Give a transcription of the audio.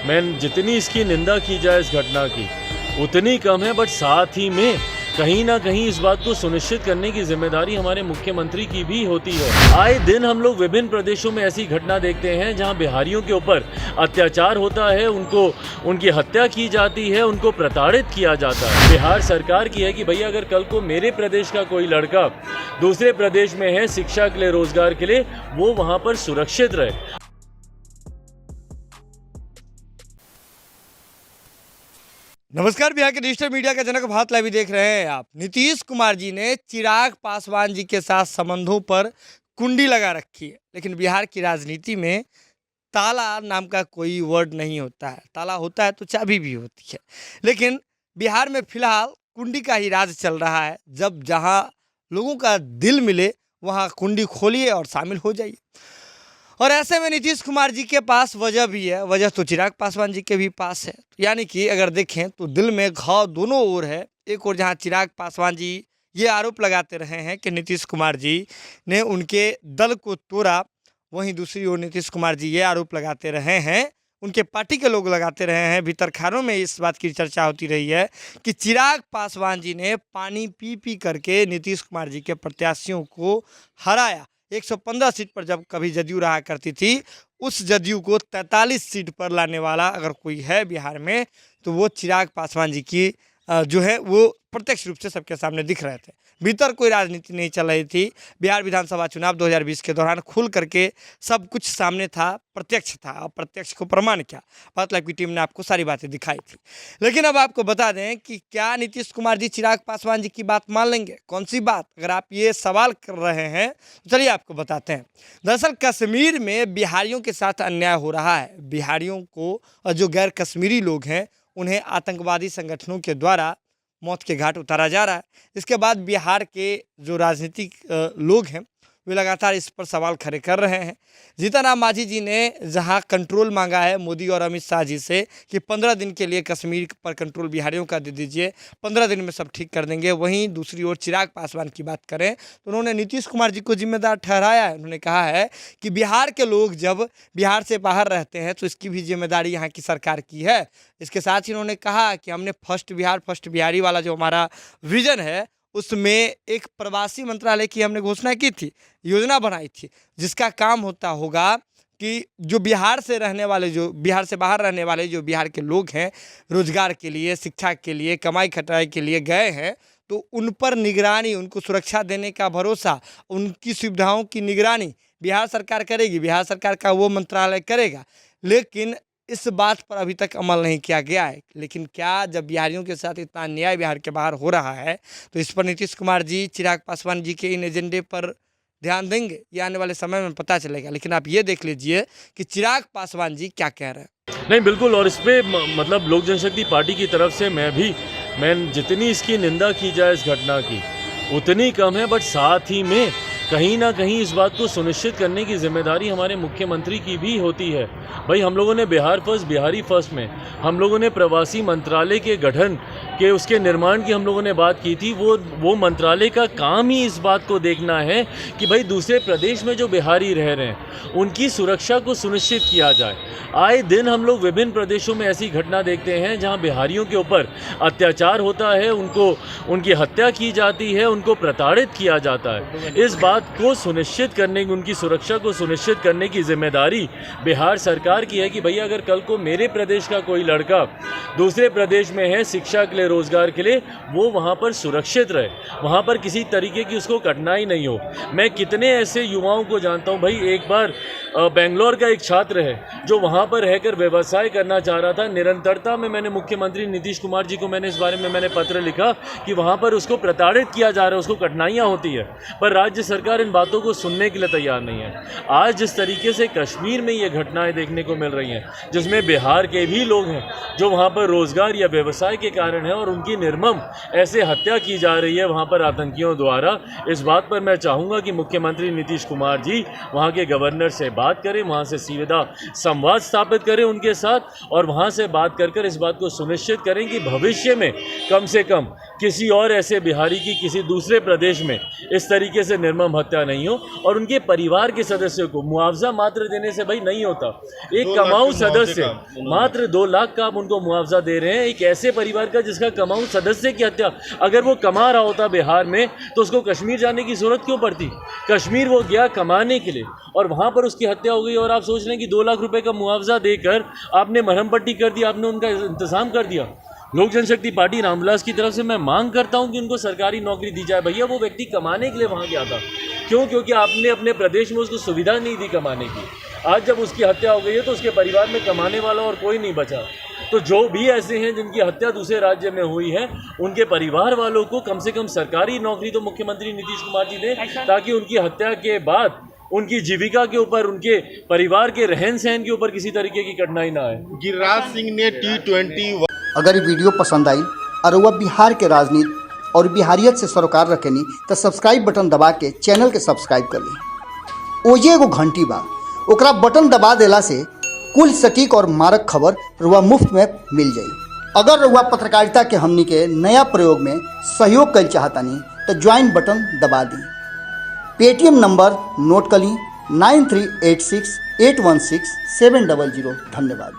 मैं जितनी इसकी निंदा की जाए इस घटना की उतनी कम है, बट साथ ही में कहीं ना कहीं इस बात को सुनिश्चित करने की जिम्मेदारी हमारे मुख्यमंत्री की भी होती है। आए दिन हम लोग विभिन्न प्रदेशों में ऐसी घटना देखते हैं जहां बिहारियों के ऊपर अत्याचार होता है, उनकी हत्या की जाती है, उनको प्रताड़ित किया जाता है। बिहार सरकार की है कि भैया अगर कल को मेरे प्रदेश का कोई लड़का दूसरे प्रदेश में है शिक्षा के लिए, रोजगार के लिए, वो वहां पर सुरक्षित रहे। नमस्कार, बिहार के डिजिटल मीडिया का जनक भारत लाइव देख रहे हैं आप। नीतीश कुमार जी ने चिराग पासवान जी के साथ संबंधों पर कुंडी लगा रखी है, लेकिन बिहार की राजनीति में ताला नाम का कोई वर्ड नहीं होता है। ताला होता है तो चाबी भी होती है, लेकिन बिहार में फिलहाल कुंडी का ही राज चल रहा है। जब जहां लोगों का दिल मिले वहां कुंडी खोलिए और शामिल हो जाइए। और ऐसे में नीतीश कुमार जी के पास वजह भी है, वजह तो चिराग पासवान जी के भी पास है। यानी कि अगर देखें तो दिल में घाव दोनों ओर है। एक ओर जहां चिराग पासवान जी ये आरोप लगाते रहे हैं कि नीतीश कुमार जी ने उनके दल को तोड़ा, वहीं दूसरी ओर नीतीश कुमार जी ये आरोप लगाते रहे हैं, उनके पार्टी के लोग लगाते रहे हैं, भीतर खानों में इस बात की चर्चा होती रही है कि चिराग पासवान जी ने पानी पी पी करके नीतीश कुमार जी के प्रत्याशियों को हराया। 115 सीट पर जब कभी जदयू रहा करती थी, उस जदयू को 43 सीट पर लाने वाला अगर कोई है बिहार में तो वो चिराग पासवान जी की जो है वो प्रत्यक्ष रूप से सबके सामने दिख रहे थे। भीतर कोई राजनीति नहीं चल रही थी। बिहार विधानसभा चुनाव 2020 के दौरान खुल करके सब कुछ सामने था, प्रत्यक्ष था। और प्रत्यक्ष को प्रमाण क्या, भारत लाइव की टीम ने आपको सारी बातें दिखाई थी। लेकिन अब आपको बता दें कि क्या नीतीश कुमार जी चिराग पासवान जी की बात मान लेंगे? कौन सी बात? अगर आप ये सवाल कर रहे हैं तो चलिए आपको बताते हैं। दरअसल कश्मीर में बिहारियों के साथ अन्याय हो रहा है। बिहारियों को और जो गैर कश्मीरी लोग हैं उन्हें आतंकवादी संगठनों के द्वारा मौत के घाट उतारा जा रहा है। इसके बाद बिहार के जो राजनीतिक लोग हैं वे लगातार इस पर सवाल खड़े कर रहे हैं। जीतन राम मांझी जी ने जहां कंट्रोल मांगा है मोदी और अमित शाह जी से कि 15 दिन के लिए कश्मीर पर कंट्रोल बिहारियों का दे दीजिए, 15 दिन में सब ठीक कर देंगे, वहीं दूसरी ओर चिराग पासवान की बात करें तो उन्होंने नीतीश कुमार जी को जिम्मेदार ठहराया है। उन्होंने कहा है कि बिहार के लोग जब बिहार से बाहर रहते हैं तो इसकी भी जिम्मेदारी यहाँ की सरकार की है। इसके साथ ही उन्होंने कहा कि हमने फर्स्ट बिहार फर्स्ट बिहारी वाला जो हमारा विजन है उसमें एक प्रवासी मंत्रालय की हमने घोषणा की थी, योजना बनाई थी, जिसका काम होता होगा कि जो बिहार से रहने वाले, जो बिहार से बाहर रहने वाले जो बिहार के लोग हैं, रोजगार के लिए, शिक्षा के लिए, कमाई खटाई के लिए गए हैं, तो उन पर निगरानी, उनको सुरक्षा देने का भरोसा, उनकी सुविधाओं की निगरानी बिहार सरकार करेगी, बिहार सरकार का वो मंत्रालय करेगा। लेकिन इस बात पर अभी तक अमल नहीं किया गया है। लेकिन क्या जब बिहारियों के साथ इतना अन्याय बिहार के बाहर हो रहा है तो इस पर नीतीश कुमार जी चिराग पासवान जी के इन एजेंडे पर ध्यान देंगे? ये आने वाले समय में पता चलेगा। लेकिन आप ये देख लीजिए कि चिराग पासवान जी क्या कह रहे हैं। नहीं, बिल्कुल। और इस पर मतलब लोक जनशक्ति पार्टी की तरफ से मैं जितनी इसकी निंदा की जाए इस घटना की उतनी कम है, बट साथ ही में कहीं ना कहीं इस बात को सुनिश्चित करने की जिम्मेदारी हमारे मुख्यमंत्री की भी होती है। भाई हम लोगों ने बिहार फर्स्ट बिहारी फर्स्ट में हम लोगों ने प्रवासी मंत्रालय के गठन के उसके निर्माण की हम लोगों ने बात की थी। वो मंत्रालय का काम ही इस बात को देखना है कि भाई दूसरे प्रदेश में जो बिहारी रह रहे हैं उनकी सुरक्षा को सुनिश्चित किया जाए। आए दिन हम लोग विभिन्न प्रदेशों में ऐसी घटना देखते हैं जहां बिहारियों के ऊपर अत्याचार होता है, उनकी हत्या की जाती है, उनको प्रताड़ित किया जाता है। इस बात को सुनिश्चित करने की, उनकी सुरक्षा को सुनिश्चित करने की जिम्मेदारी बिहार सरकार की है कि भैया अगर कल को मेरे प्रदेश का कोई लड़का दूसरे प्रदेश में है शिक्षा के लिए, रोजगार के लिए, वो वहाँ पर सुरक्षित रहे, वहाँ पर किसी तरीके की उसको कठिनाई नहीं हो। मैं कितने ऐसे युवाओं को जानता हूँ। भाई एक बार बेंगलोर का एक छात्र है जो वहाँ पर रहकर व्यवसाय करना चाह रहा था। निरंतरता में मैंने मुख्यमंत्री नीतीश कुमार जी को इस बारे में पत्र लिखा कि वहाँ पर उसको प्रताड़ित किया जा रहा है, उसको कठिनाइयाँ होती है, पर राज्य सरकार इन बातों को सुनने के लिए तैयार नहीं है। आज जिस तरीके से कश्मीर में ये घटनाएं देखने को मिल रही हैं जिसमें बिहार के भी लोग हैं जो वहाँ पर रोज़गार या व्यवसाय के कारण है और उनकी निर्मम ऐसे हत्या की जा रही है वहाँ पर आतंकियों द्वारा। इस बात पर मैं चाहूँगा कि मुख्यमंत्री नीतीश कुमार जी वहाँ के गवर्नर से बात करें, वहाँ से सीधा संवाद स्थापित करें उनके साथ और वहाँ से बात कर इस बात को सुनिश्चित करें कि भविष्य में कम से कम किसी और ऐसे बिहारी की किसी दूसरे प्रदेश में इस तरीके से निर्मम हत्या नहीं हो और उनके परिवार के सदस्यों को मुआवजा मात्र देने से भाई नहीं होता। एक कमाऊ सदस्य मात्र 2 लाख का आप उनको मुआवजा दे रहे हैं, एक ऐसे परिवार का जिसका कमाऊ सदस्य की हत्या। अगर वो कमा रहा होता बिहार में तो उसको कश्मीर जाने की जरूरत क्यों पड़ती? कश्मीर वो गया कमाने के लिए और वहाँ पर उसकी हत्या हो गई और आप सोच रहे हैं कि 2 लाख रुपए का मुआवजा देकर आपने मरहम पट्टी कर दी, आपने उनका इंतजाम कर दिया। लोक जनशक्ति पार्टी रामविलास की तरफ से मैं मांग करता हूं कि उनको सरकारी नौकरी दी जाए। भैया वो व्यक्ति कमाने के लिए वहां गया था, क्यों? क्योंकि आपने अपने प्रदेश में उसको सुविधा नहीं दी कमाने की। आज जब उसकी हत्या हो गई है तो उसके परिवार में कमाने वाला और कोई नहीं बचा। तो जो भी ऐसे हैं जिनकी हत्या दूसरे राज्य में हुई है उनके परिवार वालों को कम से कम सरकारी नौकरी तो मुख्यमंत्री नीतीश कुमार जी दें, ताकि उनकी हत्या के बाद उनकी जीविका के ऊपर, उनके परिवार के रहन सहन के ऊपर किसी तरीके की कठिनाई ना आए। गिरिराज सिंह ने T20 अगर ये वीडियो पसंद आई और वह बिहार के राजनीति और बिहारियत से सरोकार रखेनी तो सब्सक्राइब बटन दबा के चैनल के सब्सक्राइब कर ली। ओजे एगो घंटी बा, ओकरा बटन दबा देला से कुल सटीक और मारक खबर रुआ मुफ्त में मिल जाई। अगर रुआ पत्रकारिता के हमनी के नया प्रयोग में सहयोग कर चाहतानी तो ज्वाइन बटन दबा दी। पेटीएम नंबर नोट कर ली 9386816700। धन्यवाद।